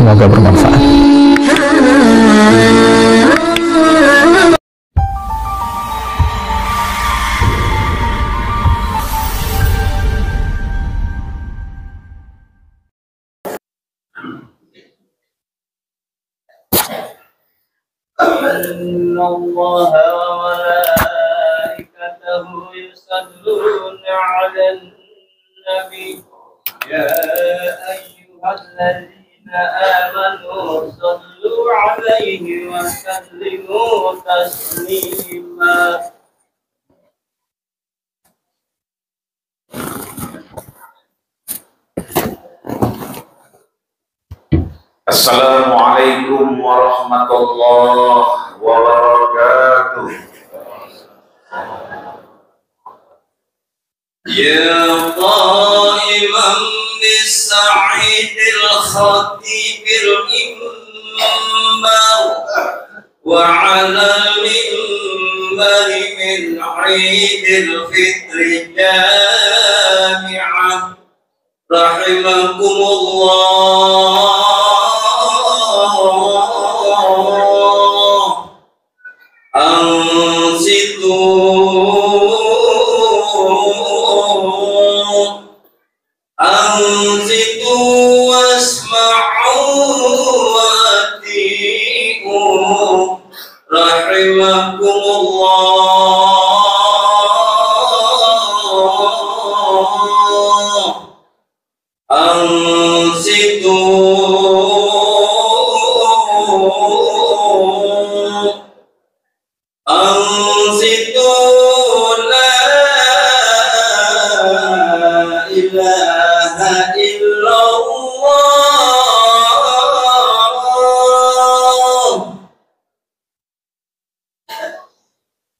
semoga bermanfaat. إن الله وملائكته يصلون على النبي يا أيها الذين آمنوا صلوا عليه وسلموا تسليما. Assalamualaikum warahmatullahi wabarakatuh. Ya qaiman bis-sa'idil khatibil imbar wa 'alal minbari min 'idil fitri jami'an rahimakumullah. Ansitu wasma'u wati'u rahimakumullah. Ansitu Ansitu la ilaha illallah.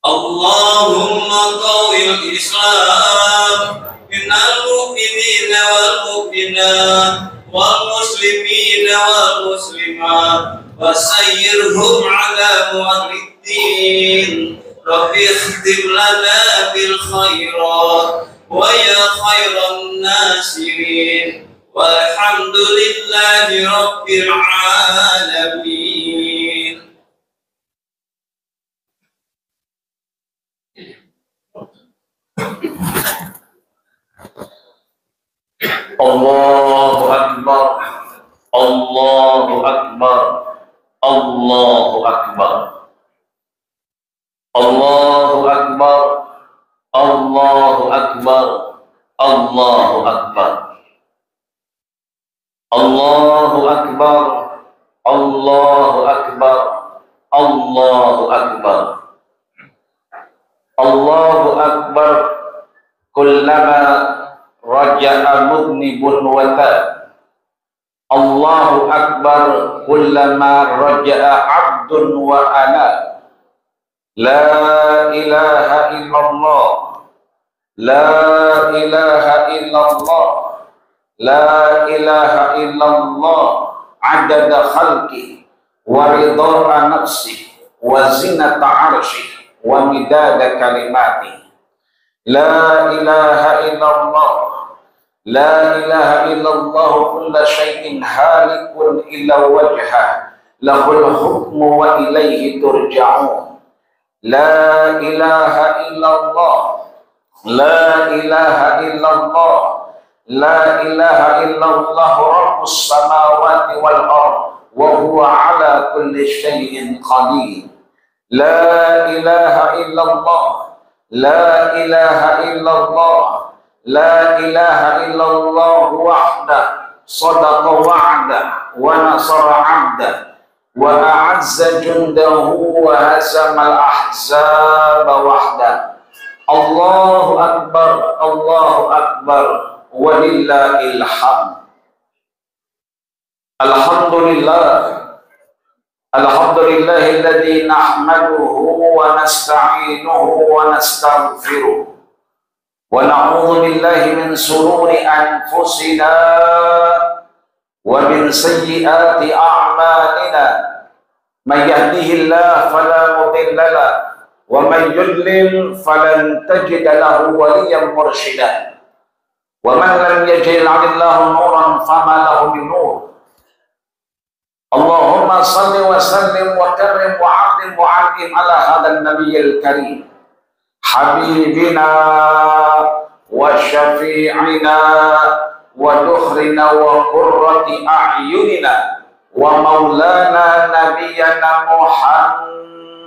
Allahumma qawil Islam minal mu'minina wal mu'minat wal muslimina wal muslimat wasayyirhum ala mu'arridin. Rabbi ikhtim lana bil khairat wa ya khairan nasirin walhamdulillahi rabbil alamin. Allahu akbar, Allahu akbar, Allahu akbar, Allahu akbar, Allahu akbar, Allahu akbar, Allahu akbar, Allahu akbar, Allahu akbar, Allahu akbar. Kullama raja'a mudnibun wa tab. Allahu akbar kullama raja'a 'abdun wa ana. La ilaha illallah, la ilaha illallah, la ilaha illallah, adada khalqi wa ridha nafsi wa zinata 'arsyi wa midada kalimati. La ilaha illallah, la ilaha illallah, kulla syai'in halikun illa wajhah, lahul hukmu wa ilaihi turja'un. La ilaha illallah, la ilaha illallah, la ilaha illallah, rabbus samawati wal ard wa huwa ala kulli syai'in qadir. La ilaha illallah, la ilaha illallah, la ilaha illallah wahdah sadaqa wa'da wa nasara 'abda wa a'azza jundahu wa hazamal ahzaba wahda. Allahu akbar, Allahu akbar, walillahil hamd. Alhamdulillah, alhamdulillahilladzi nahmaduhu wa nasta'inuhu wa nastaghfiruh wa na'udzu billahi min shururi anfusina wa min sayyiati a'malina. May yahdihillahu fala mudilla lahu wa may yudlil falan tajida lahu waliyyan mursyida. Wa man lam yaj'al 'alillahu nuran fama lahu min nur. salli wa sallim wa karrim wa azim wa alim ala hadzal nabiyil karim habibina wa syafi'ina wa duhrina wa qurrati a'yunina wa maulana nabiyyana Muhammadin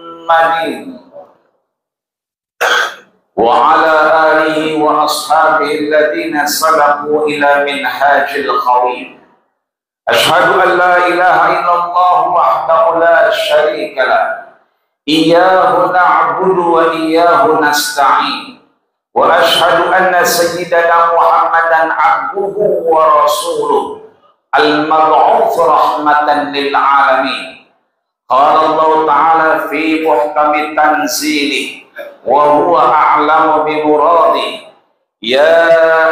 wa ala alihi wa ashabihi alladhina sabaqu ila minhajil qawim. Ashhadu an la ilaha illallah wahdahu la syarika lah, iyyahu na'budu wa iyyahu nasta'in. Wa ashhadu anna sayyidana Muhammadan abduhu wa rasuluh al-mab'uts rahmatan lil alamin. Qala Allah ta'ala fi muhkami tanzili wa huwa a'lamu bi muradi. Ya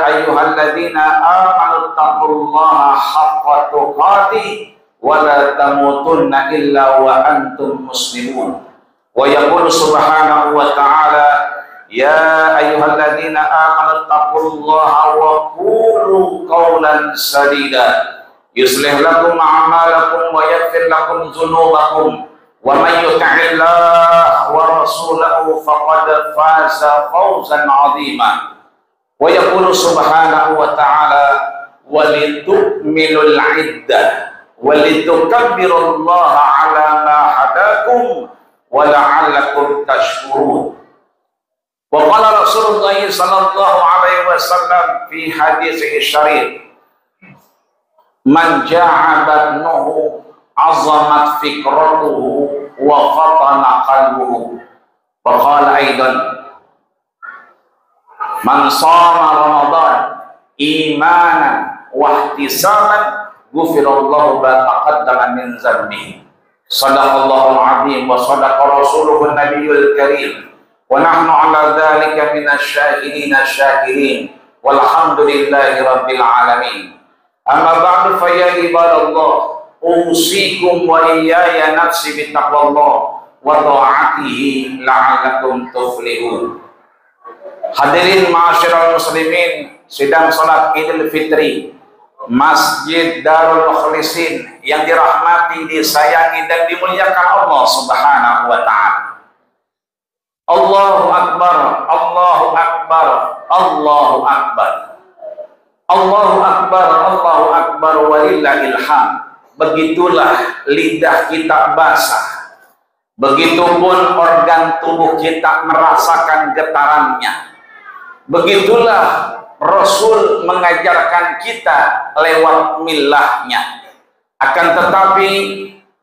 ayyuhalladzina amanu taqullaha haqqa tuqatih wa la tamutunna illa wa antum muslimun. Wa yaqulu subhanahu wa ta'ala ya ayyuhalladzina amanu taqullaha wa qulu qawlan sadida yuslih lakum a'malakum wa yaghfir lakum dzunubakum wa may yuti'illah wa rasulahu faqad faza fawzan 'azima. Wa yaqulu subhanahu wa ta'ala walitukmilul 'iddah walitukabbirullaha 'ala ma hadakum wa la'allakum tashkurun. Wa qala Rasulullah sallallahu alaihi wasallam fi hadits syarif man ja'a batnuhu 'azamat fikratuhu wa fatana qalbuhu. Wa qala aidan man shoma ramadan imanan wa ihtisaban ghufirallahu ma taqaddama min dzambihi. Shadaqallahul azim wa shadaqa rasuluhun nabiyyul karim wa nahnu ala dzalika minasy syahidina syakirin walhamdulillahi rabbil alamin. Amma ba'du fa ya ibadallah usikum wa iyaya nafsi bittaqwallah wa ta'atihi la'allakum tuflihun. Hadirin ma'asyiral muslimin, sidang salat Idul Fitri Masjid Darul Mukhlisin yang dirahmati, disayangi dan dimuliakan Allah Subhanahu wa taala. Allahu akbar, Allahu akbar, Allahu akbar. Allahu akbar, Allahu akbar walillahil hamd. Begitulah lidah kita basah. Begitupun organ tubuh kita merasakan getarannya. Begitulah Rasul mengajarkan kita lewat millahnya. Akan tetapi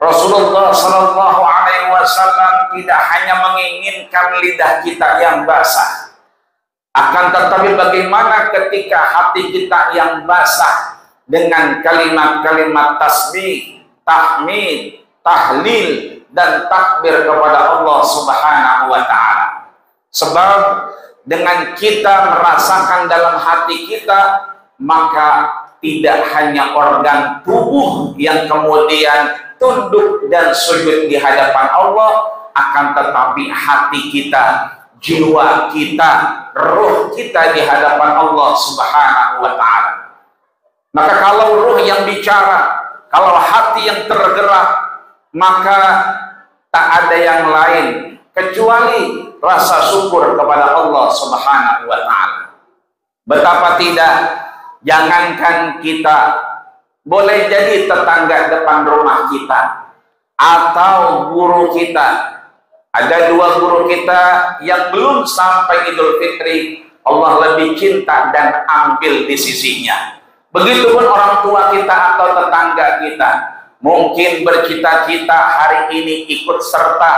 Rasulullah sallallahu alaihi wasallam tidak hanya menginginkan lidah kita yang basah. Akan tetapi bagaimana ketika hati kita yang basah dengan kalimat-kalimat tasbih, tahmid, tahlil dan takbir kepada Allah Subhanahu wa taala. Sebab dengan kita merasakan dalam hati kita, maka tidak hanya organ tubuh yang kemudian tunduk dan sujud di hadapan Allah, akan tetapi hati kita, jiwa kita, ruh kita di hadapan Allah Subhanahu wa ta'ala. Maka kalau ruh yang bicara, kalau hati yang tergerak, maka tak ada yang lain kecuali rasa syukur kepada Allah Subhanahu wa ta'ala. Betapa tidak, jangankan kita, boleh jadi tetangga depan rumah kita atau guru kita. Ada dua guru kita yang belum sampai Idul Fitri, Allah lebih cinta dan ambil di sisinya. Begitupun orang tua kita atau tetangga kita, mungkin bercita-cita hari ini ikut serta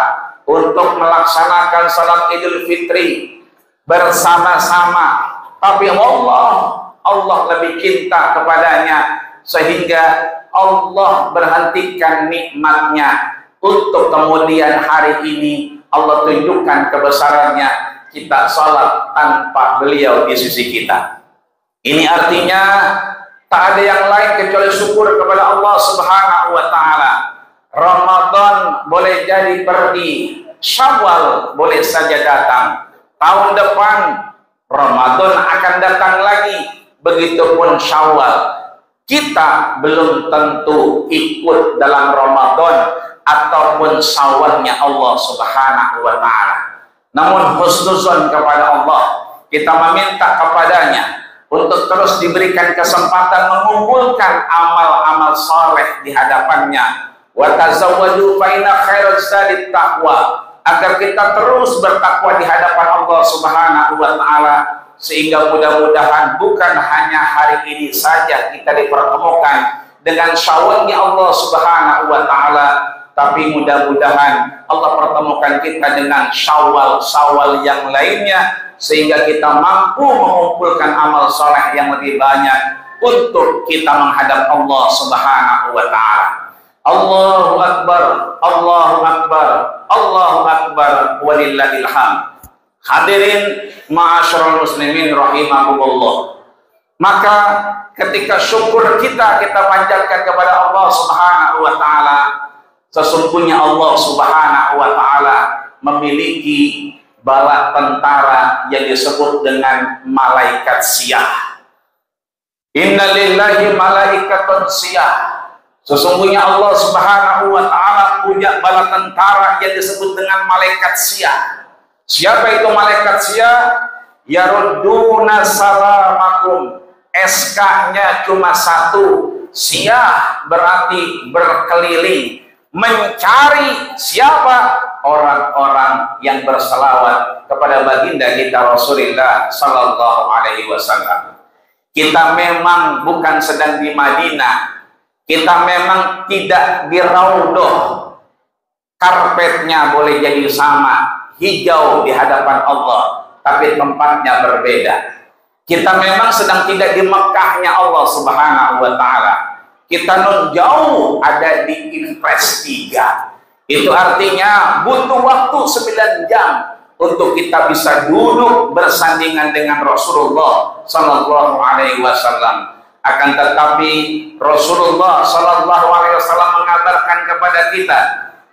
untuk melaksanakan salat Idul Fitri bersama-sama, tapi Allah lebih cinta kepadanya sehingga Allah berhentikan nikmatnya untuk kemudian hari ini Allah tunjukkan kebesarannya, kita salat tanpa beliau di sisi kita. Ini artinya tak ada yang lain kecuali syukur kepada Allah Subhanahu wa ta'ala. Ramadan boleh jadi pergi, Syawal boleh saja datang, tahun depan Ramadan akan datang lagi, begitupun Syawal. kita belum tentu ikut dalam Ramadan ataupun Syawalnya Allah Subhanahu wa Ta'ala. Namun husnuzon kepada Allah, kita meminta kepadanya untuk terus diberikan kesempatan mengumpulkan amal-amal saleh di hadapannya. Wa tazawwadu fa inna khairaz zadit taqwa, agar kita terus bertakwa di hadapan Allah Subhanahu wa Ta'ala, sehingga mudah-mudahan bukan hanya hari ini saja kita dipertemukan dengan Syawalnya Allah Subhanahu wa Ta'ala, tapi mudah-mudahan Allah pertemukan kita dengan Syawal yang lainnya, sehingga kita mampu mengumpulkan amal soleh yang lebih banyak untuk kita menghadap Allah Subhanahu wa Ta'ala. Allahu Akbar, Allahu Akbar, Allahu Akbar, walillahil hamd. Hadirin ma'asyiral muslimin rahimakumullah. Maka ketika syukur kita panjatkan kepada Allah Subhanahu wa Ta'ala, sesungguhnya Allah Subhanahu wa Ta'ala memiliki bala tentara yang disebut dengan malaikat siyah. Inna lillahi malaikatun siyah. Sesungguhnya Allah Subhanahu wa Ta'ala punya bala tentara yang disebut dengan malaikat siyah. Siapa itu malaikat siyah? Yarudduna salamakum. SK-nya cuma satu. Siyah berarti berkeliling, mencari siapa? Orang-orang yang berselawat kepada baginda kita Rasulullah Sallallahu Alaihi Wasallam. Kita memang bukan sedang di Madinah, kita memang tidak di Raudhah, karpetnya boleh jadi sama, hijau di hadapan Allah, tapi tempatnya berbeda. Kita memang sedang tidak di Mekkahnya Allah Subhanahu wa Ta'ala, kita non jauh ada di Impres 3. Itu artinya butuh waktu 9 jam untuk kita bisa duduk bersandingan dengan Rasulullah Sallallahu Alaihi Wasallam. Akan tetapi Rasulullah Sallallahu Alaihi Wasallam mengabarkan kepada kita,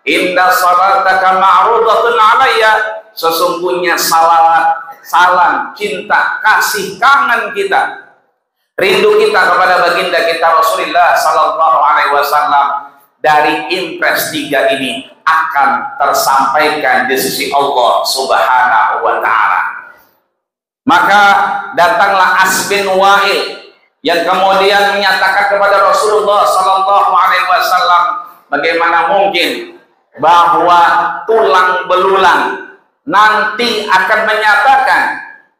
inna salataka ma'rudatun alayya, sesungguhnya salawat, salam, cinta, kasih, kangen kita, rindu kita kepada baginda kita Rasulullah Sallallahu Alaihi Wasallam dari Impres 3 ini akan tersampaikan di sisi Allah Subhanahu wa Ta'ala. Maka datanglah As bin Wa'il yang kemudian menyatakan kepada Rasulullah Sallallahu Alaihi Wasallam, bagaimana mungkin bahwa tulang belulang nanti akan menyatakan,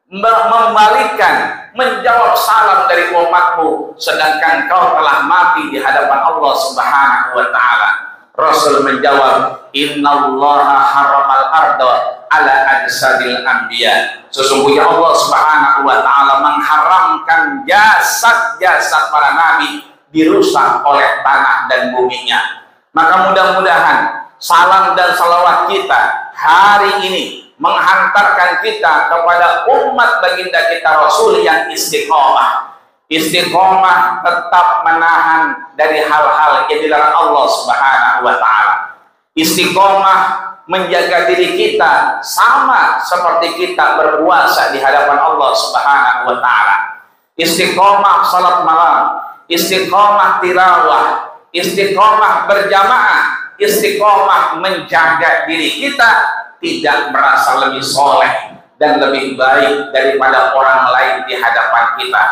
membalikan, menjawab salam dari umatmu, sedangkan kau telah mati di hadapan Allah Subhanahu wa Ta'ala. Rasul menjawab, innallaha haramal arda ala ajsadil anbiya. Sesungguhnya Allah Subhanahu wa Ta'ala mengharamkan jasad-jasad para nabi dirusak oleh tanah dan buminya. Maka mudah-mudahan salam dan salawat kita hari ini menghantarkan kita kepada umat baginda kita Rasul yang istiqomah. Istiqomah tetap menahan dari hal-hal yang dilarang Allah Subhanahu wa Ta'ala. Istiqomah menjaga diri kita sama seperti kita berpuasa di hadapan Allah Subhanahu wa Ta'ala. Istiqomah salat malam, istiqomah tilawah, istiqomah berjamaah, istiqomah menjaga diri kita tidak merasa lebih soleh dan lebih baik daripada orang lain di hadapan kita.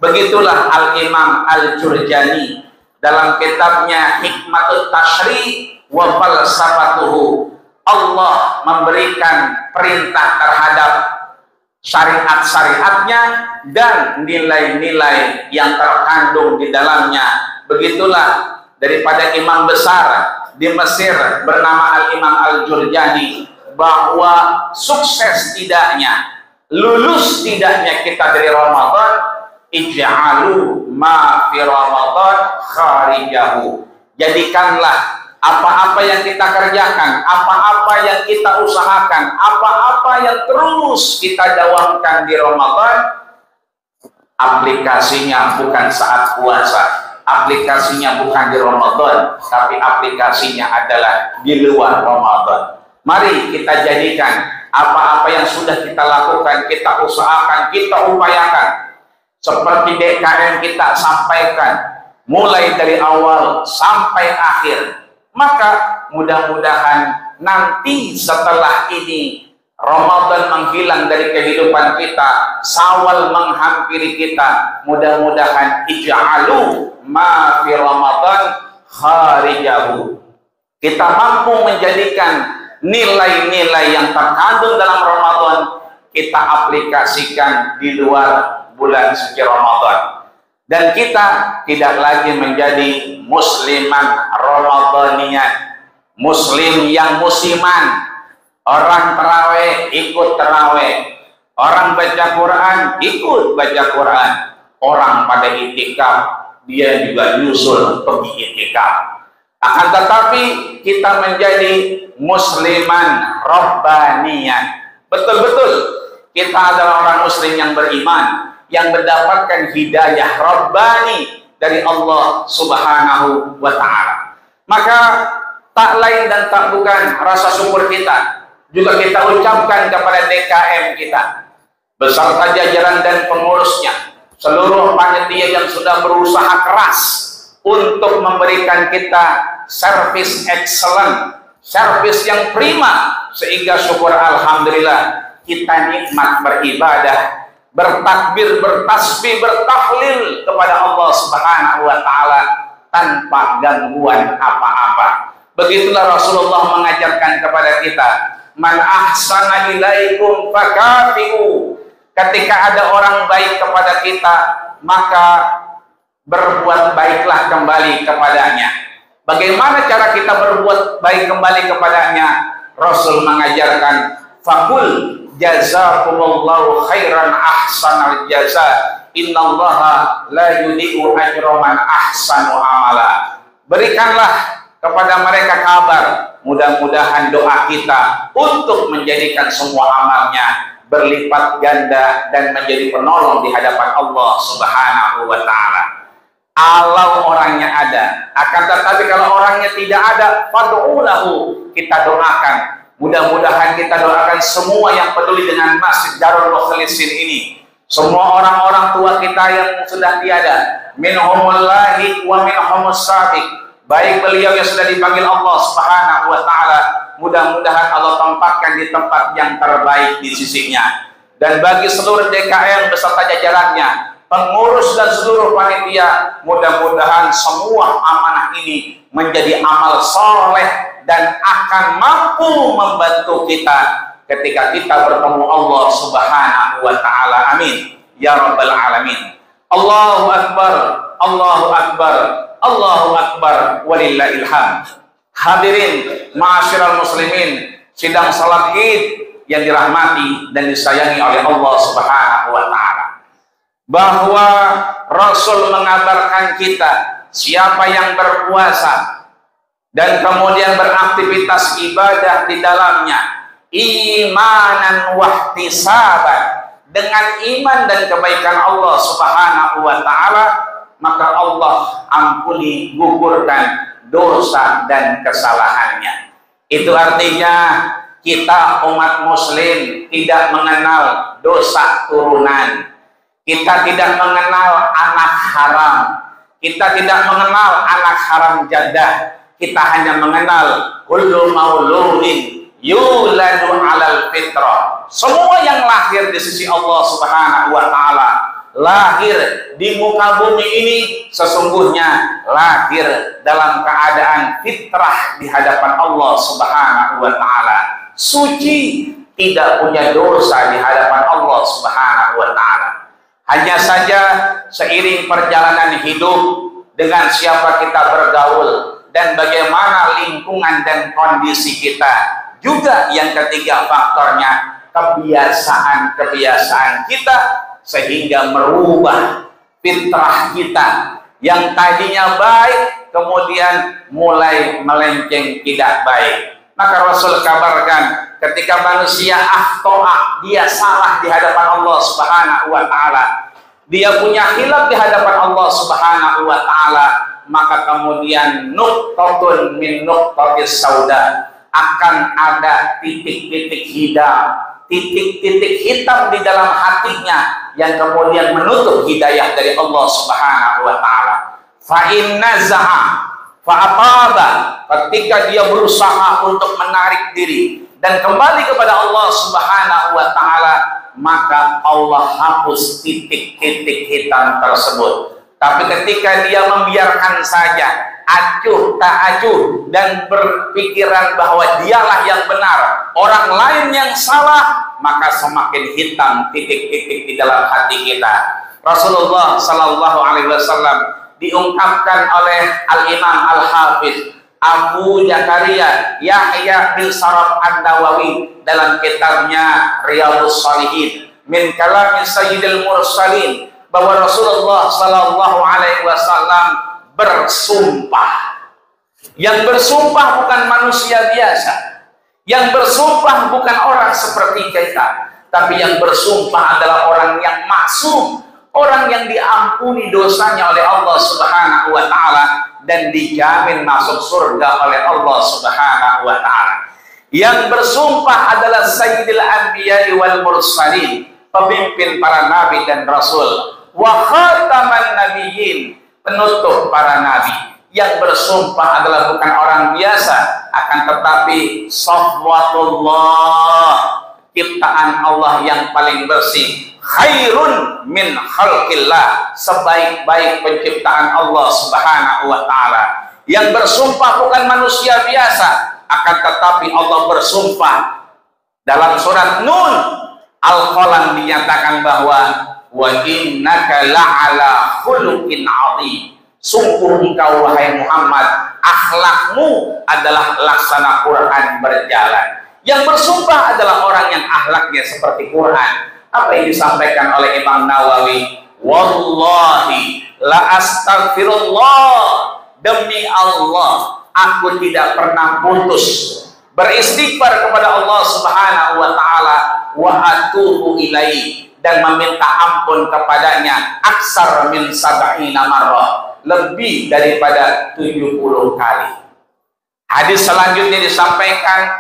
Begitulah Al-Imam Al-Jurjani dalam kitabnya Hikmatut Tashri' wa Falsafatuhu. Allah memberikan perintah terhadap syariat-syariatnya dan nilai-nilai yang terkandung di dalamnya. Begitulah daripada imam besar di Mesir bernama Al-Imam Al-Jurjani, bahwa sukses tidaknya, lulus tidaknya kita dari Ramadan, ij'alu ma fi Ramadan kharijahu. Jadikanlah apa-apa yang kita kerjakan, apa-apa yang kita usahakan, apa-apa yang terus kita dawamkan di Ramadan, aplikasinya bukan saat puasa, aplikasinya bukan di Ramadan, tapi aplikasinya adalah di luar Ramadan. Mari kita jadikan apa-apa yang sudah kita lakukan, kita usahakan, kita upayakan, seperti DKM kita sampaikan, mulai dari awal sampai akhir. Maka mudah-mudahan nanti setelah ini Ramadan menghilang dari kehidupan kita, Syawal menghampiri kita, mudah-mudahan ij'alu ma fi Ramadan kharijahu. Kita mampu menjadikan nilai-nilai yang terkandung dalam Ramadan kita aplikasikan di luar bulan suci Ramadan. Dan kita tidak lagi menjadi musliman Ramadhaniyan, muslim yang musiman. Orang terawih ikut terawih, orang baca Quran ikut baca Quran, orang pada itikaf dia juga nyusul pergi itikaf. Akan tetapi kita menjadi musliman Rabbaniyan. Betul-betul kita adalah orang muslim yang beriman, yang mendapatkan hidayah Rabbani dari Allah Subhanahu wa Ta'ala. Maka tak lain dan tak bukan rasa syukur kita juga kita ucapkan kepada DKM kita beserta jajaran dan pengurusnya, seluruh panitia yang sudah berusaha keras untuk memberikan kita servis excellent, servis yang prima, sehingga syukur alhamdulillah kita nikmat beribadah, bertakbir, bertasbih, bertahlil kepada Allah Subhanahu wa Ta'ala tanpa gangguan apa-apa. Begitulah Rasulullah mengajarkan kepada kita, man ahsana ilaikum fakafi'u. Ketika ada orang baik kepada kita, maka berbuat baiklah kembali kepadanya. Bagaimana cara kita berbuat baik kembali kepadanya? Rasul mengajarkan, fakul jazakumullahu khairan ahsanal jaza, innallaha la yudhi'u ajra man ahsanu amala. Berikanlah kepada mereka kabar, mudah-mudahan doa kita untuk menjadikan semua amalnya berlipat ganda dan menjadi penolong di hadapan Allah Subhanahu wa Ta'ala. Kalau orangnya ada, akan tetapi kalau orangnya tidak ada, fad'ulahu, kita doakan. Mudah-mudahan kita doakan semua yang peduli dengan Masjid Darul Mukhlisin ini, semua orang-orang tua kita yang sudah tiada, minhumul lahik wa minhumus sabiq, baik beliau yang sudah dipanggil Allah Subhanahu wa Ta'ala, mudah-mudahan Allah tempatkan di tempat yang terbaik di sisinya. Dan bagi seluruh DKM beserta jajarannya, pengurus dan seluruh panitia, mudah-mudahan semua amanah ini menjadi amal soleh dan akan mampu membantu kita ketika kita bertemu Allah Subhanahu wa Ta'ala. Amin ya rabbal alamin. Allahu akbar, Allahu akbar, Allahu akbar, walillahil hamd. Hadirin ma'asyiral muslimin, sidang salat Id yang dirahmati dan disayangi oleh Allah Subhanahu wa Ta'ala, bahwa Rasul mengabarkan kita, siapa yang berpuasa dan kemudian beraktivitas ibadah di dalamnya, imanan wahtisaban, dengan iman dan kebaikan Allah Subhanahu wa Ta'ala, maka Allah ampuni, gugurkan dosa dan kesalahannya. Itu artinya kita umat muslim tidak mengenal dosa turunan, kita tidak mengenal anak haram, kita tidak mengenal anak haram jadah, kita hanya mengenal kullu mauludin yuladu alal fitrah. Semua yang lahir di sisi Allah Subhanahu wa Ta'ala, lahir di muka bumi ini sesungguhnya lahir dalam keadaan fitrah di hadapan Allah Subhanahu wa Ta'ala, suci, tidak punya dosa di hadapan Allah Subhanahu wa Ta'ala. Hanya saja seiring perjalanan hidup, dengan siapa kita bergaul dan bagaimana lingkungan dan kondisi kita, juga yang ketiga faktornya kebiasaan-kebiasaan kita, sehingga merubah fitrah kita yang tadinya baik kemudian mulai melenceng tidak baik. Maka Rasul kabarkan, ketika manusia akhto'a, dia salah di hadapan Allah Subhanahu wa Ta'ala, dia punya khilaf di hadapan Allah Subhanahu wa Ta'ala, maka kemudian nuqtatun min nuqtatis sauda, akan ada titik-titik hitam, titik-titik hitam di dalam hatinya yang kemudian menutup hidayah dari Allah Subhanahu wa Ta'ala. fa inna za'a fa ataba, ketika dia berusaha untuk menarik diri dan kembali kepada Allah Subhanahu wa taala, maka Allah hapus titik-titik hitam tersebut. Tapi ketika dia membiarkan saja, acuh tak acuh, dan berpikiran bahwa dialah yang benar, orang lain yang salah, maka semakin hitam titik-titik di dalam hati kita. Rasulullah Sallallahu Alaihi Wasallam diungkapkan oleh Al-Imam Al-Hafiz Abu Zakaria Yahya bin Sharaf An-Nawawi dalam kitabnya Riyadhus Shalihin min kalami Sayyidil Mursalin, bahwa Rasulullah Sallallahu Alaihi Wasallam bersumpah. Yang bersumpah bukan manusia biasa, yang bersumpah bukan orang seperti kita, tapi yang bersumpah adalah orang yang maksum, orang yang diampuni dosanya oleh Allah Subhanahu wa taala dan dijamin masuk surga oleh Allah Subhanahu wa taala. Yang bersumpah adalah Sayyidil Anbiya wal Mursalin, pemimpin para nabi dan rasul, wa khataman nabiyyin, penutup para nabi. Yang bersumpah adalah bukan orang biasa, akan tetapi safwatullah, ciptaan Allah yang paling bersih, khairun min khalqillah, sebaik-baik penciptaan Allah Subhanahu wa taala. Yang bersumpah bukan manusia biasa, akan tetapi Allah bersumpah dalam surat Nun Al-Qalam dinyatakan bahwa wa innaka la'ala khuluqin 'adzim, sungguh engkau wahai Muhammad, akhlakmu adalah laksana Quran berjalan. Yang bersumpah adalah orang yang akhlaknya seperti Quran. Apa yang disampaikan oleh Imam Nawawi? Wallahi la astaghfirullah, demi Allah aku tidak pernah putus beristighfar kepada Allah Subhanahu wa taala, wa atubu ilaihi, dan meminta ampun kepadanya aksar min sab'ina marrah, lebih daripada 70 kali. Hadis selanjutnya disampaikan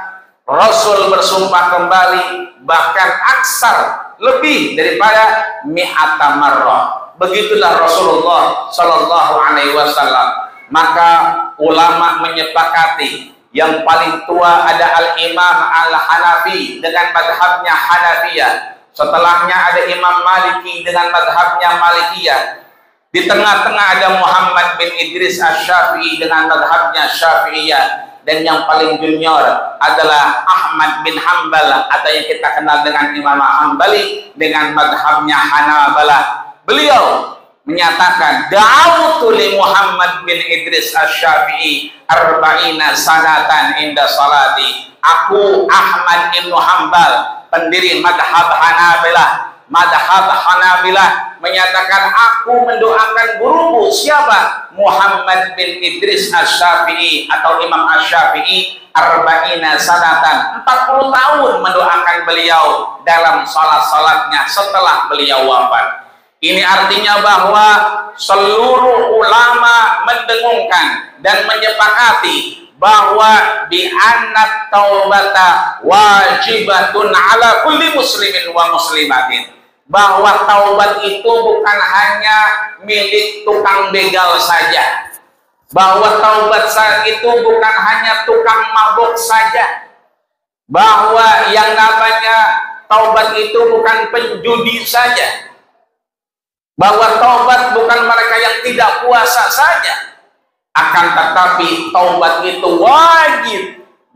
Rasul bersumpah kembali bahkan aksar, lebih daripada mi'ata marrah. Begitulah Rasulullah Sallallahu Alaihi Wasallam. Maka ulama menyepakati yang paling tua ada Al-Imam Al-Hanafi dengan madhabnya Hanafiyah. Setelahnya ada Imam Maliki dengan madhabnya Malikiyah. Di tengah-tengah ada Muhammad bin Idris Asy-Syafi'i dengan madhabnya Syafi'iyah. Dan yang paling junior adalah Ahmad bin Hanbal atau yang kita kenal dengan Imam Hanbali dengan madhabnya Hanabalah. Beliau menyatakan, da'autu li Muhammad bin Idris Asy-Syafi'i arba'ina sanatan inda salati. Aku Ahmad bin Hanbal, pendiri madhab Hanabilah, menyatakan aku mendoakan guruku. Siapa? Muhammad bin Idris Asy-Syafi'i atau Imam Asy-Syafi'i arba'ina sanatan, 40 tahun mendoakan beliau dalam salat-salatnya setelah beliau wafat. Ini artinya bahwa seluruh ulama mendengungkan dan menyepakati bahwa bi anna taubata wajibatun ala kulli muslimin wa muslimatin, bahwa taubat itu bukan hanya milik tukang begal saja, bahwa taubat itu bukan hanya tukang mabuk saja, bahwa yang namanya taubat itu bukan penjudi saja, bahwa taubat bukan mereka yang tidak puasa saja, akan tetapi taubat itu wajib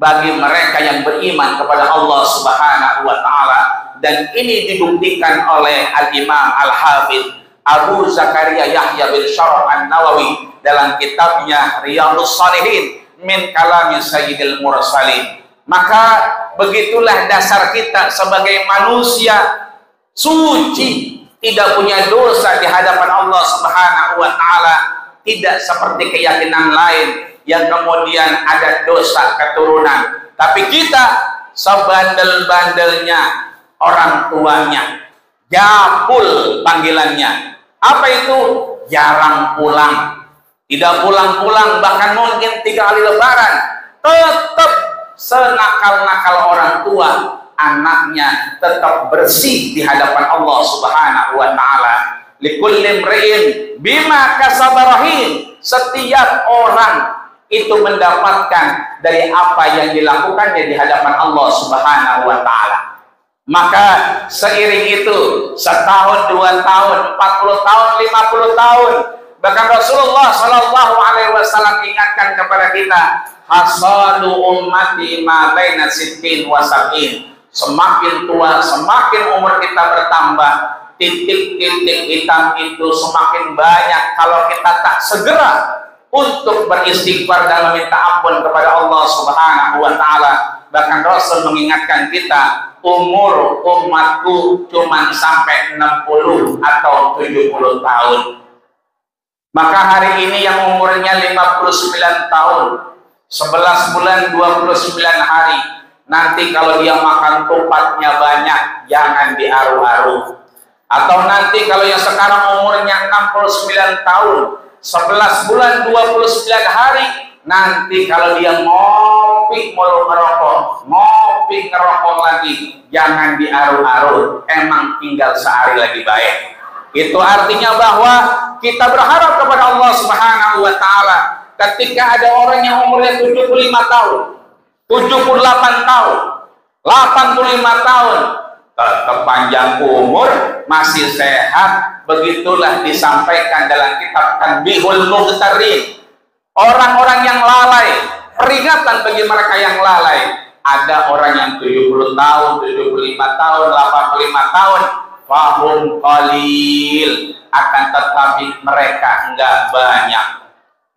bagi mereka yang beriman kepada Allah Subhanahu wa taala. Dan ini dibuktikan oleh Al-Imam Al-Hafiz Abu Zakaria Yahya bin Sharaf An-Nawawi dalam kitabnya Riyadhus Shalihin min kalami Sayyidil Mursalin. Maka begitulah dasar kita sebagai manusia suci, tidak punya dosa di hadapan Allah Subhanahu wa taala, tidak seperti keyakinan lain yang kemudian ada dosa keturunan. Tapi kita sebandel-bandelnya orang tuanya, Japul panggilannya. Apa itu? Jarang pulang, tidak pulang-pulang, bahkan mungkin 3 kali lebaran. Tetap senakal-nakal orang tua, anaknya tetap bersih di hadapan Allah Subhanahu wa taala. Likulli imri'in bima kasaba rahin, setiap orang itu mendapatkan dari apa yang dilakukannya di hadapan Allah Subhanahu wa Ta'ala. Maka seiring itu, setahun, 2 tahun, 40 tahun, 50 tahun, bahkan Rasulullah Shallallahu Alaihi Wasallam ingatkan kepada kita, hasadu ummati ma baina sittin wa sab'in. Semakin tua, semakin umur kita bertambah, titik-titik hitam itu semakin banyak kalau kita tak segera untuk beristighfar dan meminta ampun kepada Allah Subhanahu wa Ta'ala. Bahkan Rasul mengingatkan kita, umur umatku cuma sampai 60 atau 70 tahun. Maka hari ini yang umurnya 59 tahun, 11 bulan 29 hari, nanti kalau dia makan tupatnya banyak, jangan diaruh-aruh. Atau nanti kalau yang sekarang umurnya 69 tahun, 11 bulan 29 hari, nanti kalau dia ngopi mulu ngerokok, ngopi ngerokok lagi, jangan diaruh-aruh, emang tinggal sehari lagi baik. Itu artinya bahwa kita berharap kepada Allah Subhanahu wa Ta'ala, ketika ada orang yang umurnya 75 tahun, 78 tahun, 85 tahun, tetap panjang umur, masih sehat. Begitulah disampaikan dalam kitab Tanbihul Mughtarin. Orang-orang yang lalai, peringatan bagi mereka yang lalai. Ada orang yang 70 tahun, 75 tahun, 85 tahun, fahum qalil, akan tetapi mereka enggak banyak.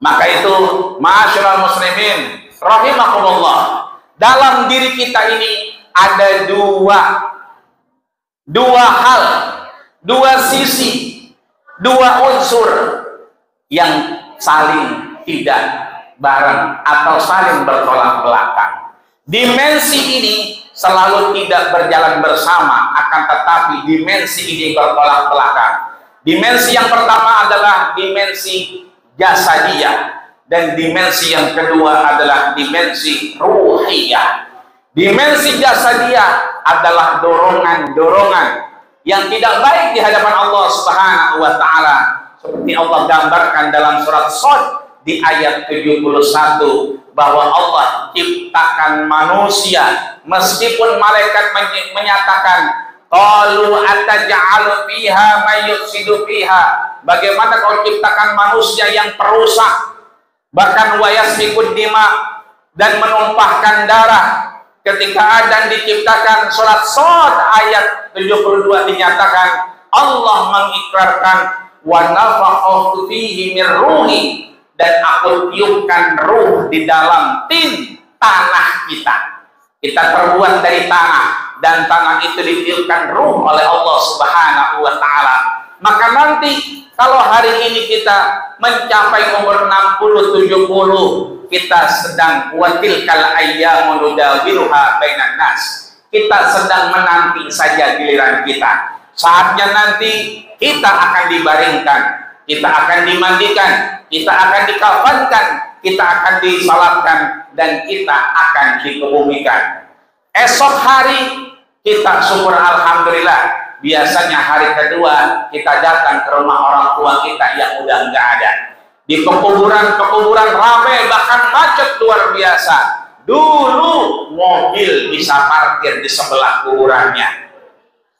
Maka itu, ma'asyiral muslimin rahimakumullah, dalam diri kita ini ada dua hal, dua sisi, dua unsur yang saling tidak bareng atau saling bertolak belakang. Dimensi ini selalu tidak berjalan bersama, akan tetapi dimensi ini bertolak belakang. Dimensi yang pertama adalah dimensi jasadiyah, dan dimensi yang kedua adalah dimensi ruhiyah. Dimensi jasadiyah adalah dorongan-dorongan yang tidak baik di hadapan Allah Subhanahu wa Ta'ala, seperti Allah gambarkan dalam surat Shad di ayat 71, bahwa Allah ciptakan manusia meskipun malaikat menyatakan, qalu ataj'alu fiha may yufsidu fiha, bagaimana kau ciptakan manusia yang perusak, bahkan wa yasfikud dima, dan menumpahkan darah. Ketika Adam diciptakan, surat Shad ayat 72 dinyatakan, Allah mengikrarkan, wa nafakhtu fihi min ruhi, dan aku tiupkan ruh di dalam tin tanah kita. Kita terbuat dari tanah, dan tanah itu ditiupkan ruh oleh Allah Subhanahu wa Ta'ala. Maka nanti kalau hari ini kita mencapai umur 60-70, kita sedang watilkal ayyamu nudawiluha bainan nas, kita sedang menanti saja giliran kita. Saatnya nanti kita akan dibaringkan, kita akan dimandikan, kita akan dikafankan, kita akan disalatkan, dan kita akan dikebumikan. Esok hari kita syukur alhamdulillah, biasanya hari kedua kita datang ke rumah orang tua kita yang udah nggak ada. Di pekuburan ramai, bahkan macet luar biasa. Dulu mobil bisa parkir di sebelah kuburannya.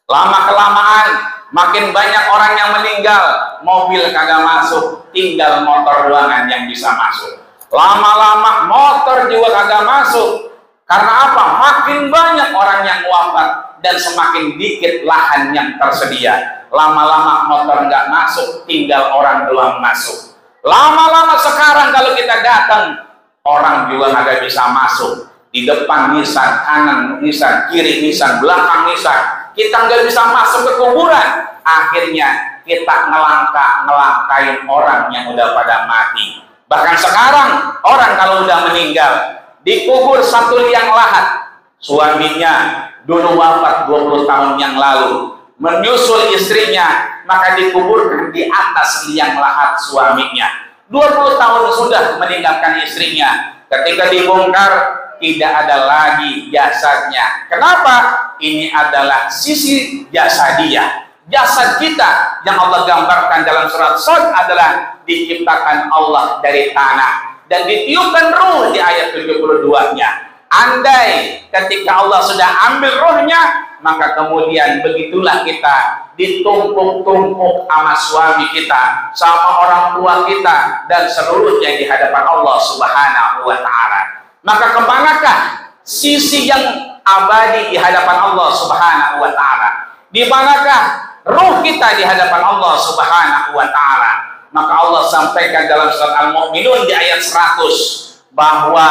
Lama-kelamaan makin banyak orang yang meninggal, mobil kagak masuk, tinggal motor doangan yang bisa masuk. Lama-lama motor juga kagak masuk. Karena apa? Makin banyak orang yang wafat dan semakin dikit lahan yang tersedia. Lama-lama motor nggak masuk, tinggal orang doang masuk. Lama-lama sekarang kalau kita datang, orang juga nggak bisa masuk. Di depan nisan, kanan nisan, kiri nisan, belakang nisan, kita nggak bisa masuk ke kuburan. Akhirnya kita ngelangkain orang yang udah pada mati. Bahkan sekarang orang kalau udah meninggal, dikubur satu liang lahat, suaminya dulu wafat 20 tahun yang lalu, menyusul istrinya, maka dikuburkan di atas liang lahat suaminya. 20 tahun sudah meninggalkan istrinya. Ketika dibongkar, tidak ada lagi jasadnya. Kenapa? Ini adalah sisi jasadiyah. Jasad kita yang Allah gambarkan dalam surat Shad adalah diciptakan Allah dari tanah dan ditiupkan ruh di ayat 72-nya. Andai ketika Allah sudah ambil ruhnya, maka kemudian begitulah kita ditumpuk-tumpuk sama suami kita, sama orang tua kita, dan seluruhnya di hadapan Allah Subhanahu wa Ta'ala. Maka kemanakah sisi yang abadi di hadapan Allah Subhanahu wa Ta'ala? Di manakah ruh kita di hadapan Allah Subhanahu wa Ta'ala? Maka Allah sampaikan dalam surat Al-Mu'minun di ayat 100 bahwa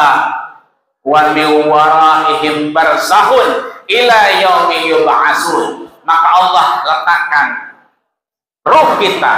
wa min waraihim barzakhun ila yaumi yub'atsun. Maka Allah letakkan ruh kita,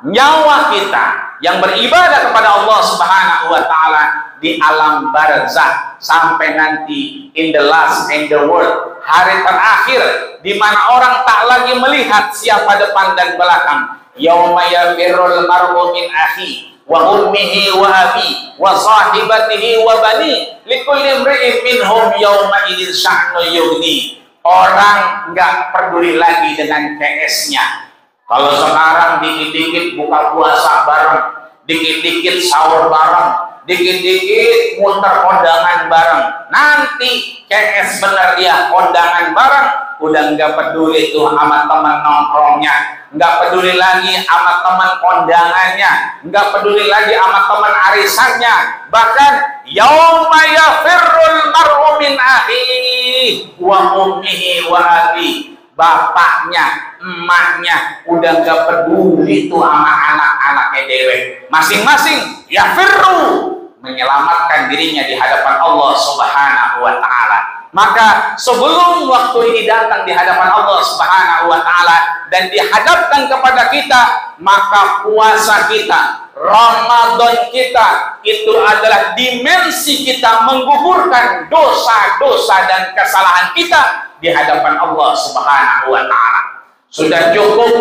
nyawa kita yang beribadah kepada Allah Subhanahu wa Ta'ala di alam barzakh sampai nanti in the last in the world, hari terakhir di mana orang tak lagi melihat siapa depan dan belakang. Yauma yafirrul mar'u min akhi wa ummihi wa abi wa sahibatihi wa bani likulli imri'in minhum yawma idzin sya'nu yughni. Orang nggak peduli lagi dengan CS-nya. Kalau sekarang dikit-dikit buka puasa bareng, dikit-dikit sahur bareng, dikit-dikit muter kondangan bareng, nanti CS bener dia kondangan bareng, udah nggak peduli tuh sama teman nongkrongnya, nggak peduli lagi sama teman kondangannya, nggak peduli lagi sama teman arisannya. Bahkan yauma yafirrul mar'u min akhihi wa ummihi wa abi, bapaknya, emaknya udah nggak peduli tuh sama anak-anaknya dewe, masing-masing yafirru menyelamatkan dirinya di hadapan Allah Subhanahu wa Ta'ala. Maka sebelum waktu ini datang di hadapan Allah Subhanahu wa Ta'ala dan dihadapkan kepada kita, maka puasa kita, Ramadan kita, itu adalah dimensi kita menggugurkan dosa-dosa dan kesalahan kita di hadapan Allah Subhanahu wa Ta'ala. Sudah cukup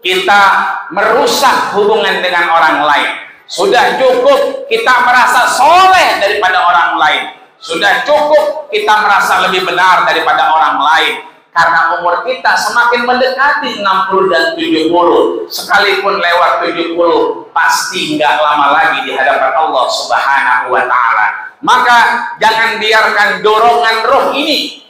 kita merusak hubungan dengan orang lain. Sudah cukup kita merasa soleh daripada orang lain. Sudah cukup kita merasa lebih benar daripada orang lain. Karena umur kita semakin mendekati 60 dan 70. Sekalipun lewat 70, pasti nggak lama lagi di hadapan Allah Subhanahu wa Ta'ala. Maka jangan biarkan dorongan roh ini,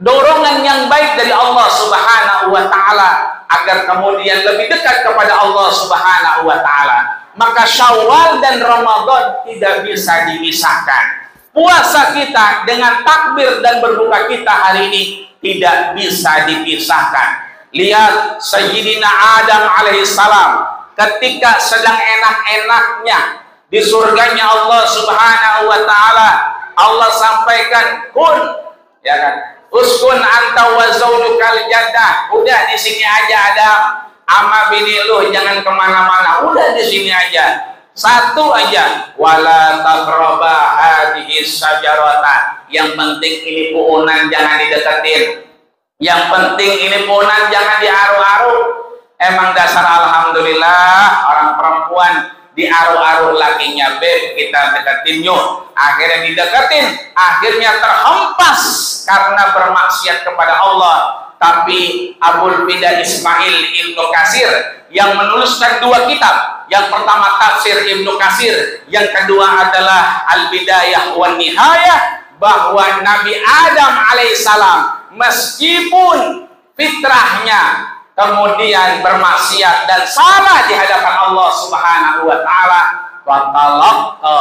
dorongan yang baik dari Allah Subhanahu wa Ta'ala, agar kemudian lebih dekat kepada Allah Subhanahu wa Ta'ala. Maka Syawal dan Ramadan tidak bisa dipisahkan. Puasa kita dengan takbir dan berbuka kita hari ini tidak bisa dipisahkan. Lihat Sayyidina Adam alaihissalam ketika sedang enak-enaknya di surganya Allah Subhanahu wa Ta'ala, Allah sampaikan kun, ya kan, uskun anta wa zaujukal jannah. Udah di sini aja Adam, ama bini lu jangan kemana-mana, udah di sini aja. Satu aja, wala taqraba hadhihi syajarata. Yang penting ini puunan jangan dideketin. Yang penting ini puunan jangan diaru-aru. Emang dasar alhamdulillah orang perempuan diaru-aru lakinya, beb kita deketin yuk. Akhirnya dideketin, akhirnya terhempas karena bermaksiat kepada Allah. Tapi Abul Fida Ismail Ibnu Katsir yang menuliskan dua kitab, yang pertama Tafsir Ibnu Katsir, yang kedua adalah Al-Bidayah wan Nihayah, bahwa Nabi Adam alaihissalam meskipun fitrahnya kemudian bermaksiat dan salah di hadapan Allah Subhanahu wa Ta'ala, fatalaqa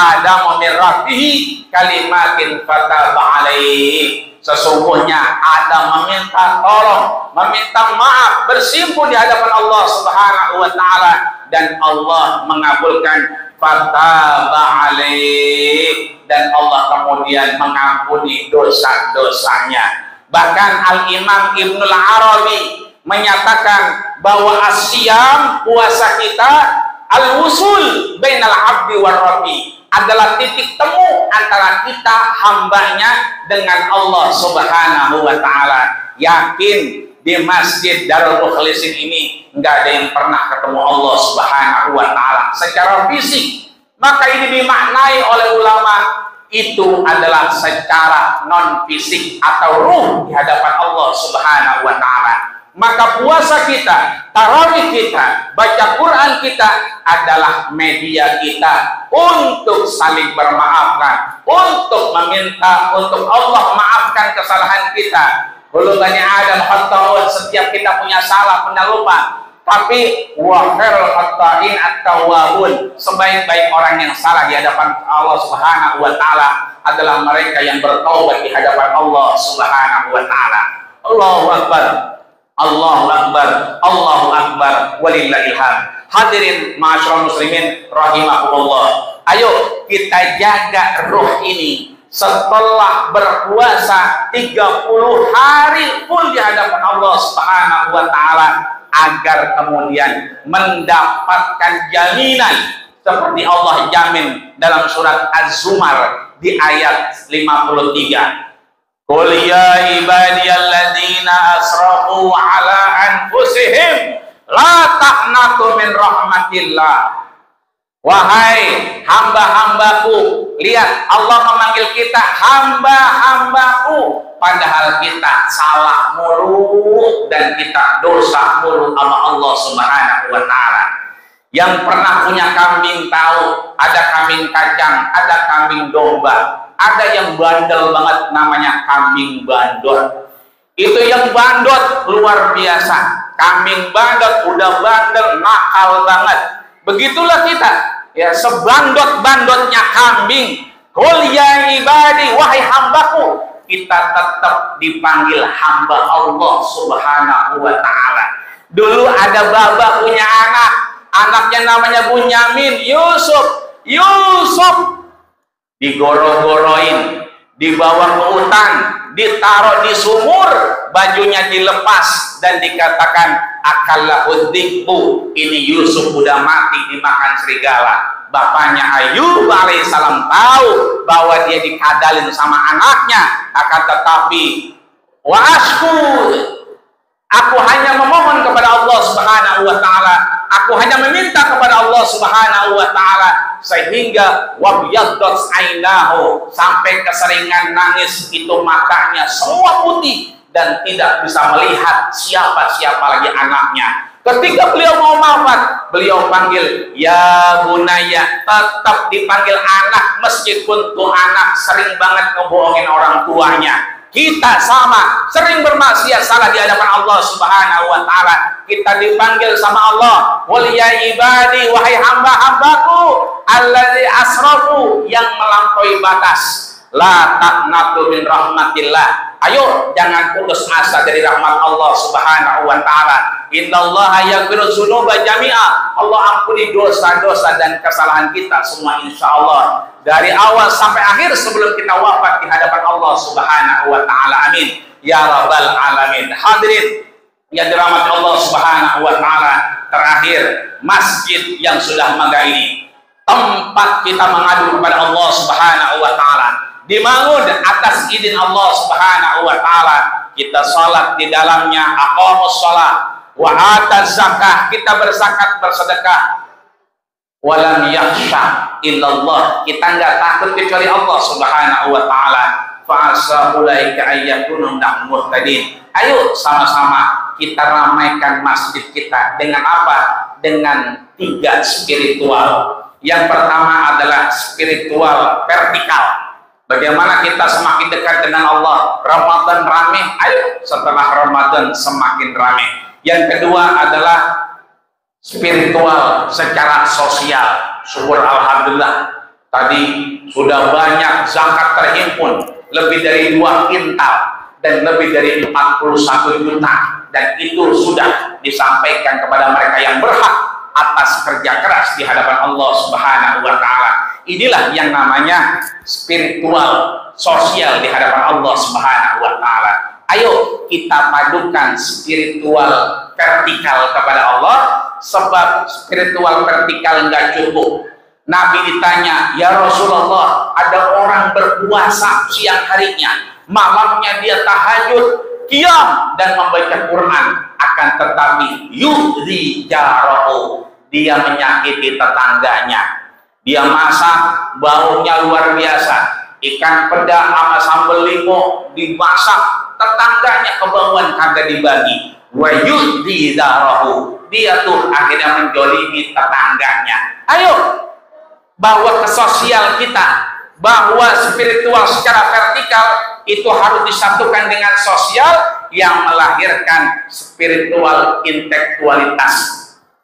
Adam min rabbih kalimatin fataba alaihi. Sesungguhnya Adam meminta tolong, meminta maaf, bersimpuh di hadapan Allah Subhanahu wa Ta'ala, dan Allah mengabulkan fataba alaih, dan Allah kemudian mengampuni dosa-dosanya. Bahkan Al-Imam Ibnul Arabi menyatakan bahwa asyam, puasa kita, al-wusul bainal abdi war rabbi, adalah titik temu antara kita hambanya dengan Allah Subhanahu wa Ta'ala. Yakin di Masjid Darul Mukhlisin ini nggak ada yang pernah ketemu Allah Subhanahu wa Ta'ala secara fisik. Maka ini dimaknai oleh ulama itu adalah secara non fisik atau ruh di hadapan Allah Subhanahu wa Ta'ala. Maka puasa kita, tarawih kita, baca Quran kita adalah media kita untuk saling bermaafkan, untuk meminta untuk Allah maafkan kesalahan kita. Kullu bani Adam khata'un, setiap kita punya salah, punya lupa. Tapi wa khairul khata'in at-tawwabun, sebaik-baik orang yang salah di hadapan Allah Subhanahu wa taala adalah mereka yang bertaubat di hadapan Allah Subhanahu wa taala. Allahu akbar. Allahu akbar, Allahu akbar, walillahil hamd. Hadirin ma'asyiral muslimin rahimakumullah. Ayo kita jaga ruh ini setelah berpuasa 30 hari full di hadapan Allah Subhanahu wa taala agar kemudian mendapatkan jaminan seperti Allah jamin dalam surat Az-Zumar di ayat 53. Qul ya ibadiyalladzina asrafu ala anfusihim la taqnatu min rahmatillah. Wahai hamba-hambaku, lihat Allah memanggil kita hamba-hambaku, padahal kita salah mulu dan kita dosa mulu sama Allah Subhanahu wa taala. Yang pernah punya kambing tahu, ada kambing kacang, ada kambing domba. Ada yang bandel banget namanya kambing bandot. Itu yang bandot luar biasa. Kambing bandot udah bandel, nakal banget. Begitulah kita. Ya, sebandot-bandotnya kambing. Qul ya ibadi, wahai hambaku, kita tetap dipanggil hamba Allah Subhanahu wa taala. Dulu ada baba punya anak, anaknya namanya Bunyamin, Yusuf digoro-goroin, dibawa ke hutan, ditaruh di sumur, bajunya dilepas dan dikatakan akallahu dzikbu, ini Yusuf udah mati dimakan serigala. Bapaknya Ayub alaihissalam tahu bahwa dia dikadalin sama anaknya, akan tetapi wa ashkur, aku hanya memohon kepada Allah Subhanahu wa taala, aku hanya meminta kepada Allah Subhanahu wa taala, sehingga wabyaddat ainahu, sampai keseringan nangis itu matanya semua putih dan tidak bisa melihat siapa-siapa lagi anaknya. Ketika beliau mau wafat, beliau panggil ya bunaya, tetap dipanggil anak meskipun tuh anak sering banget ngebohongin orang tuanya. Kita sama, sering bermaksiat, salah di hadapan Allah Subhanahu wa taala. Kita dipanggil sama Allah, wal ya ibadi, wahai hamba-hambaku alladzi asrafu, yang melampaui batas. La taqnatu min rahmatillah. Ayo jangan putus asa dari rahmat Allah Subhanahu wa taala. Innallaha yaghfiru dzunuba jami'a. Allah ampuni dosa-dosa dan kesalahan kita semua insyaallah, dari awal sampai akhir sebelum kita wafat di hadapan Allah Subhanahu wa taala. Amin ya rabbal alamin. Hadirin yang dirahmati Allah Subhanahu wa taala, terakhir masjid yang sudah megah ini tempat kita mengadu kepada Allah Subhanahu wa taala, dibangun atas izin Allah Subhanahu wa taala. Kita salat di dalamnya, aqamus shalah wa ataz zakah, kita berzakat, bersedekah. Walam yakhsha illallah, kita enggak takut kecuali Allah Subhanahu wa taala. Fa asa ulaika ayyakunu muhtadin. Ayo sama-sama kita ramaikan masjid kita dengan apa? Dengan 3 spiritual. Yang pertama adalah spiritual vertikal. Bagaimana kita semakin dekat dengan Allah? Ramadan rame, ayo setelah Ramadan semakin rame. Yang kedua adalah spiritual secara sosial. Syukur alhamdulillah, tadi sudah banyak zakat terhimpun, lebih dari 2 kintal dan lebih dari 41 juta, dan itu sudah disampaikan kepada mereka yang berhak atas kerja keras di hadapan Allah Subhanahu wa taala. Inilah yang namanya spiritual sosial di hadapan Allah Subhanahu wa taala. Ayo kita padukan spiritual vertikal kepada Allah, sebab spiritual vertikal enggak cukup. Nabi ditanya, ya Rasulullah, ada orang berpuasa siang harinya, malamnya dia tahajud, qiyam dan membaca Quran, akan tetapi yu'zi jarahu, dia menyakiti tetangganya. Dia masak, baunya luar biasa, ikan peda sama sambal limo dimasak, tetangganya kebauan kagak dibagi. wa yu'di darahu. Dia tuh akhirnya menjolimi tetangganya. Ayo bawa ke sosial kita, bahwa spiritual secara vertikal itu harus disatukan dengan sosial yang melahirkan spiritual intelektualitas.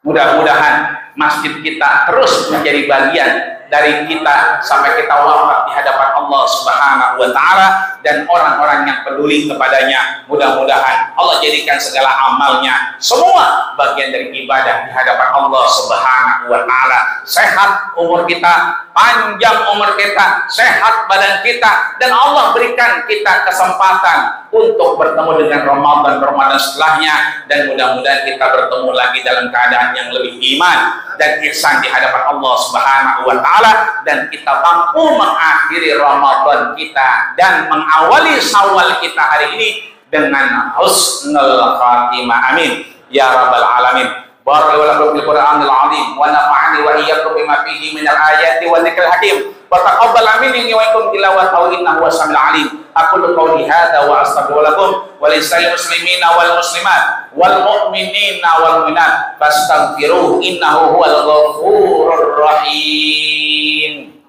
Mudah-mudahan masjid kita terus menjadi bagian dari kita sampai kita wafat di hadapan Allah Subhanahu wa Ta'ala, dan orang-orang yang peduli kepadanya, mudah-mudahan Allah jadikan segala amalnya semua bagian dari ibadah di hadapan Allah Subhanahu wa Ta'ala. Sehat umur kita, panjang umur kita, sehat badan kita, dan Allah berikan kita kesempatan untuk bertemu dengan Ramadan setelahnya, dan mudah-mudahan kita bertemu lagi dalam keadaan yang lebih iman dan ihsan di hadapan Allah Subhanahu wa Ta'ala, dan kita mampu mengakhiri Ramadan kita dan mengawali Syawal kita hari ini dengan husnul khatimah. Amin ya rabbal alamin. Barakallahu fil Qur'anil azim wa nafa'ani wa iyyakum bima fihi minal ayati wa dzikril hakim. Wa taqabbal minni wa minkum tilawatahu innahu was-sami'ul alim. Aqulu qawli hadza wa astaghfirullakum wa lisa'il muslimina wal muslimat wal mu'minina wal mu'minat fastaghfiruhu innahu huwal ghafurur rahim.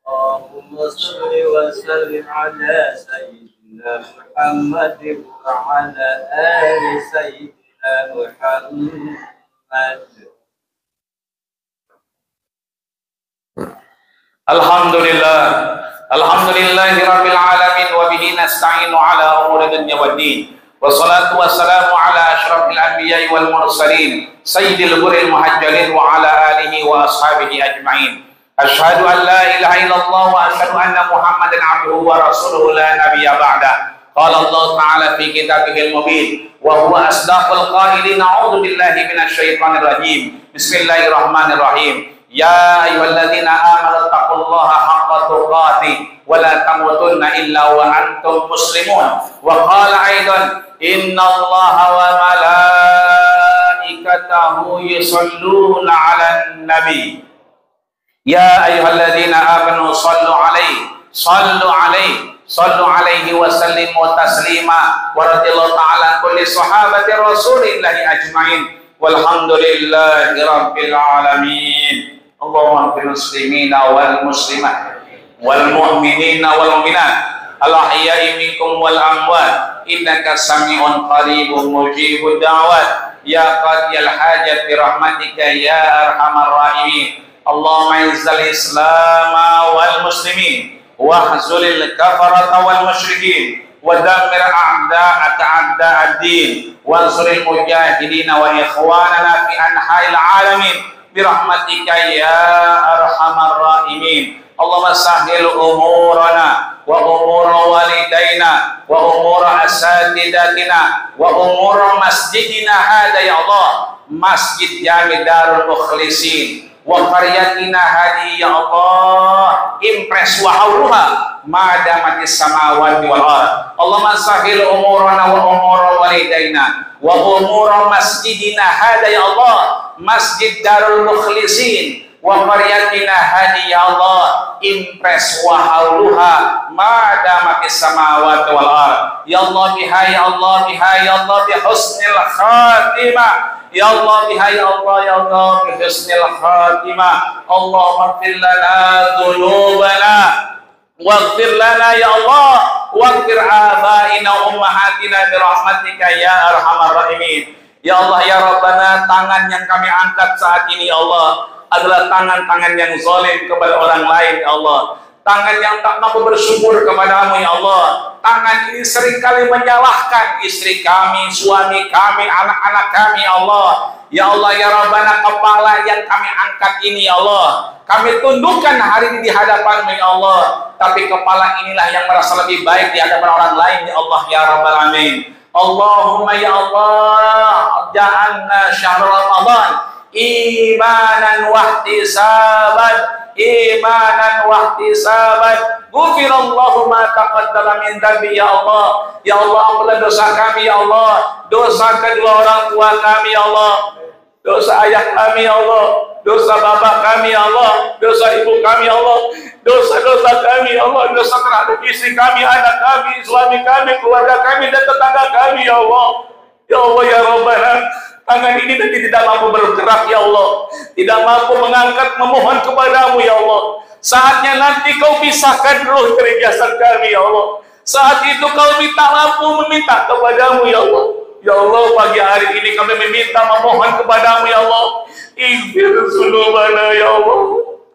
Allahumma shalli wa sallim ala sayyidina Muhammadin wa ala ali sayyidina Muhammad. Alhamdulillahi rabbil alamin wa bihi nasta'inu ala umuri dunya waddin. Wassalatu wassalamu ala asyrafil anbiya'i wal mursalin sayyidil ghurril muhajjalin wa ala alihi wa ashabihi ajma'in. Asyhadu an la ilaha illallah wa asyhadu anna Muhammadan abduhu wa rasuluhu la nabiyya ba'da. Qala Allah Ta'ala fi kitabihil mubin wa huwa asdaqul qailin. A'udzu billahi minasy syaithanir rajim. Bismillahirrahmanirrahim. Ya ayyuhalladzina amanu taqullaha haqqa tuqatih wa la tamutunna illa wa antum muslimun. Wa qala aidan innallaha wa malaikatahu yusholluna 'alan nabi. Ya ayyuhalladzina amanu sallu 'alaihi wa sallimu taslima wa radhiyallahu ta'ala kulli sahabati rasulillahi ajma'in walhamdulillahi rabbil alamin. Allahumma fil muslimina wal muslimat wal mu'minina wal mu'minat al ahya'i minkum wal amwat innaka sami'un qaribun mujibud da'wat ya qadiyal hajat bi rahmatika ya arhamar rahimin. Allahumma izzal islam wal muslimin wahzulil kafarata wal musyrikin wa dammir a'da'aka ad-din wansuril mujahidin wa ikhwanana fi anha'il alamin birahmatika ya arhamar rahimin. Allahumma sahhil umurana wa umura walidaina wa umura asatidatina wa umura masjidina hada ya Allah, Masjid Jami Darul Mukhlisin wa qaryatina hadi ya Allah, impres wa hauluha madamatis samawati wal ard. Allahumma sahhil umurana wa umura walidaina wa umura masjidina hada ya Allah, Masjid Darul Mukhlisin wa qaryatina hadi ya Allah, impres wa hauluha madamatis samawati wal ard. Ya Allah biha ya Allah biha ya Allah bi husnil khatimah. Ya Allah biha ya Allah ya Allah bi husnil khatimah. Allahumma ighfir lana dhunubana waghfir lana ya Allah waghfir abaina ummahatina bi rahmatika ya arhamar rahimin. Ya Allah ya Rabbana, tangan yang kami angkat saat ini ya Allah adalah tangan-tangan yang zalim kepada orang lain ya Allah, tangan yang tak mampu bersyukur kepadamu ya Allah. Tangan ini seringkali menyalahkan istri kami, suami kami, anak-anak kami ya Allah. Ya Allah ya Rabbana, kepala yang kami angkat ini ya Allah kami tundukkan hari ini di hadapan-Mu ya Allah, tapi kepala inilah yang merasa lebih baik di hadapan orang lain ya Allah ya Rabbal alamin. Allahumma ya Allah ja'alna syahr Ramadan imanan wahtisaban, imanan wahtisaban. Ghufirallahu ma taqaddama min dhanbi ya Allah. Ya Allah, ampunilah dosa kami ya Allah, dosa kedua orang tua kami ya Allah, dosa ayah kami ya Allah, dosa bapak kami ya Allah, dosa ibu kami ya Allah, dosa-dosa kami ya Allah, dosa terhadap istri kami, anak kami, suami kami, keluarga kami dan tetangga kami ya Allah. Ya Allah ya Rabbana, tangan ini nanti tidak mampu bergerak ya Allah, tidak mampu mengangkat memohon kepadamu ya Allah. Saatnya nanti kau pisahkan roh dari jasad kami ya Allah. Saat itu kami tak mampu meminta kepadamu ya Allah. Ya Allah, pagi hari ini kami meminta memohon kepadamu ya Allah. Ighfir dzunubana ya Allah.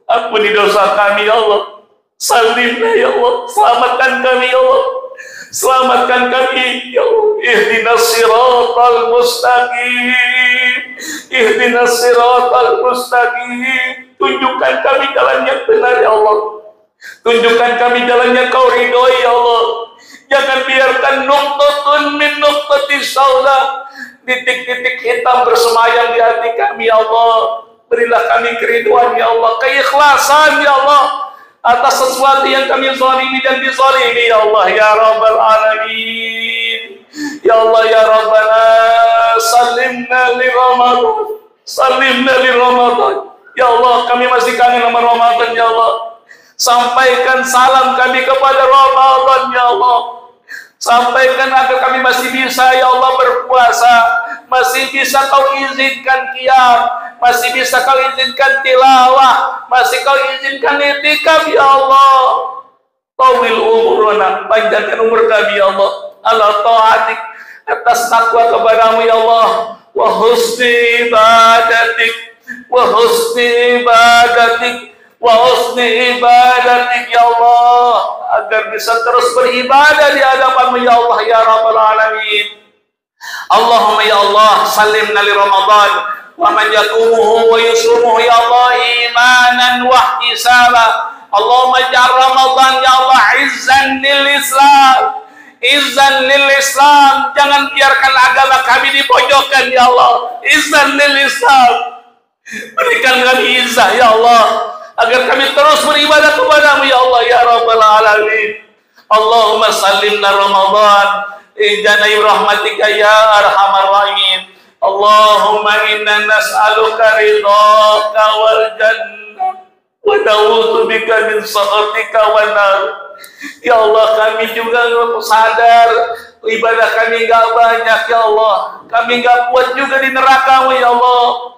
Ampuni dosa kami ya Allah. Salimna ya Allah. Selamatkan kami ya Allah. Selamatkan kami ya Allah. Ihdinas siratal mustaqim. Ihdinas siratal mustaqim. Tunjukkan kami jalan yang benar ya Allah. Tunjukkan kami jalan yang kau ridhoi ya Allah. Jangan biarkan nuqtatun min nuqtati sauda, titik-titik hitam bersemayam di hati kami ya Allah. Berilah kami keriduan ya Allah, keikhlasan ya Allah atas sesuatu yang kami zalimi dan dizalimi ya Allah ya Rabbal Alamin. Ya Allah ya Rabbana, salimna li Ramadan, salimna li Ramadan. Ya Allah, kami masih kangen sama Ramadan ya Allah. Sampaikan salam kami kepada Ramadan ya Allah. Sampaikan agar kami masih bisa ya Allah berpuasa, masih bisa kau izinkan qiyam, masih bisa kau izinkan tilawah, masih kau izinkan i'tikaf ya Allah. Tawil umurana, panjangkan umur kami ya Allah, ala ta'atik, atas takwa kepadamu ya Allah, wa husni ibadatik, wa husni ibadatik, wa husni ibadatik ya Allah, agar bisa terus beribadah di hadapanmu ya Allah ya Rabbal Alamin. Allahumma ya Allah, salimna li Ramadan wa man yaqumuhu wa yusumuhu ya Allah imanan wa ihtisaba. Allahumma ja'al Ramadan ya Allah izzan lil Islam, izzan lil Islam. Jangan biarkan agama kami dipojokkan ya Allah. Izzan lil Islam, berikan kami izzah ya Allah, agar kami terus beribadah kepadamu ya Allah ya Rabbal Alamin. Allahumma salimna Ramadan ijana'i rahmatika ya arhamar rahimin. Allahumma inna nas'aluka ridhaka wal jannah wa na'udzubika min sakhatika wan nar. Ya Allah, kami juga sadar ibadah kami enggak banyak ya Allah. Kami enggak kuat juga di neraka-Mu ya Allah.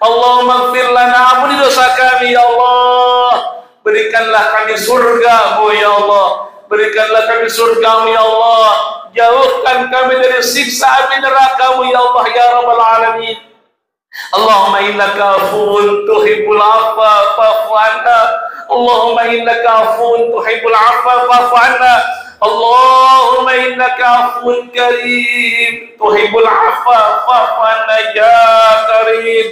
Allahumma ighfir lana, ampuni dosa kami ya Allah. Berikanlah kami surga-Mu ya Allah. Berikanlah kami surga-Mu ya Allah. Jauhkan kami dari siksa api neraka-Mu ya Allah ya Rabbal Alamin. Allahumma innaka afuwun tuhibbul afwa fa'fu anna. Allahumma innaka afuwun tuhibbul afwa fa'fu anna. Allahumma innaka afuwun karim tuhibbul afwa fa'fu anna ya karim.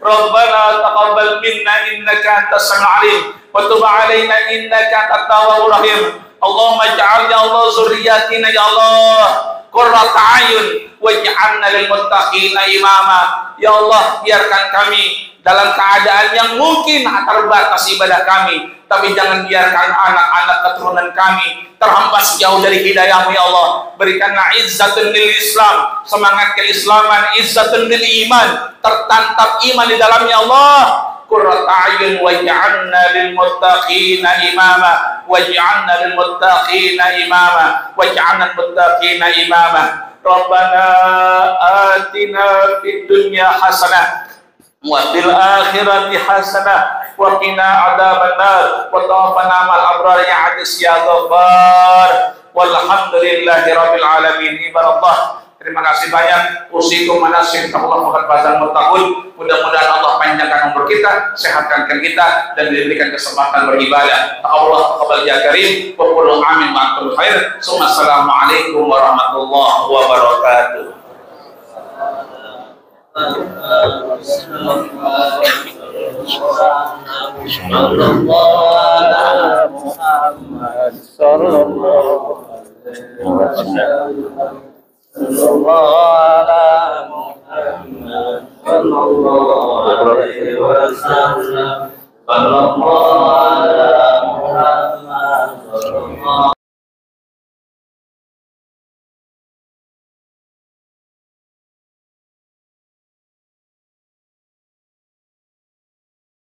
Rabbana taqabbal minna innaka antas samiul alim wa tub alaina innaka antat tawwabur rahim. Allahumma ij'al ya Allah zurriyyatina ya Allah qurrata a'yun waj'alna lil muttaqina imama. Ya Allah, biarkan kami dalam keadaan yang mungkin terbatas ibadah kami, tapi jangan biarkan anak-anak keturunan kami terhempas jauh dari hidayah-Mu ya Allah. Berikanlah izzatun lil Islam, semangat keislaman, izzatun lil iman, tertantap iman di dalamnya Allah. Qurrata a'yun waj'alna lil muttaqina imama, waj'alna lil muttaqina imama, waj'alna lil muttaqina imama. Rabbana atina fid dunya hasanah wa fil akhirati hasanah wa qina adzabannar wa tawaffana ma'al abrar ya hadis ya ghaffar. Walhamdulillahi rabbil alamin. Ibaratullah, terima kasih banyak. Usikum manasik Allah muhafazan muttaqun. Mudah-mudahan Allah panjangkan umur kita, sehatkan kita, dan diberikan kesempatan beribadah. Allah taqabbal ya karim wa qul amin wa antum khair. Assalamualaikum warahmatullahi wabarakatuh. Sallallahu alaihi wasallam.